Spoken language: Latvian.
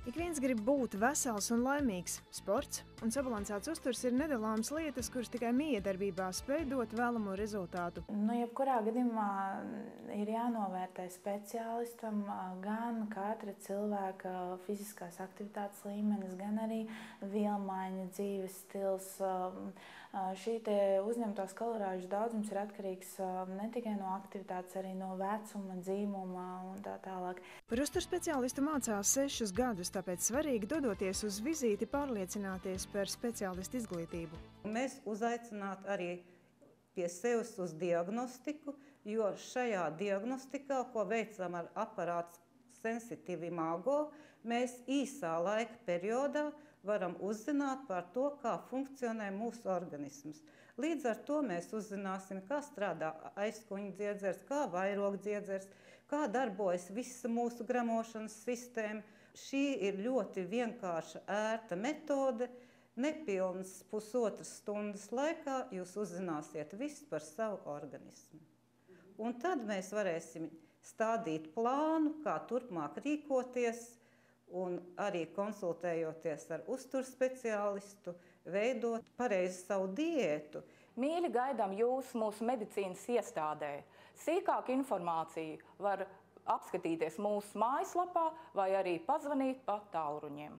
Ik viens grib būt vesels un laimīgs. Sports un sabalansēts uzturs ir nedalāmas lietas, kuras tikai miedarbībā spēj dot vēlamo rezultātu. Jebkurā gadījumā ir jānovērtē speciālistam gan katra cilvēka fiziskās aktivitātes līmenis, gan arī vielmaiņa, dzīves stils. Šī uzņemtās kalorāžu daudzums ir atkarīgs ne tikai no aktivitātes, arī no vecuma, dzīmuma un tā tālāk. Par uzturu speciālistu mācās 6 gadus, tāpēc svarīgi dodoties uz vizīti pārliecināties par speciālistu izglītību. Mēs uzaicinātu arī pie sevis uz diagnostiku, jo šajā diagnostikā, ko veicam ar aparātu sensitīvu imago, mēs īsā laika periodā varam uzzināt par to, kā funkcionē mūsu organisms. Līdz ar to mēs uzzināsim, kā strādā aizkuņa dziedzers, kā vairoga dziedzers, kā darbojas visa mūsu gramošanas sistēma. Šī ir ļoti vienkārša, ērta metode. Nepilnas pusotras stundas laikā jūs uzzināsiet visu par savu organismu. Un tad mēs varēsim stādīt plānu, kā turpmāk rīkoties, un arī konsultējoties ar uzturspeciālistu, veidot pareizi savu diētu. Mīļi gaidām jūs mūsu medicīnas iestādē. Sīkāku informāciju var apskatīties mūsu mājaslapā vai arī pazvanīt pa tālruņiem.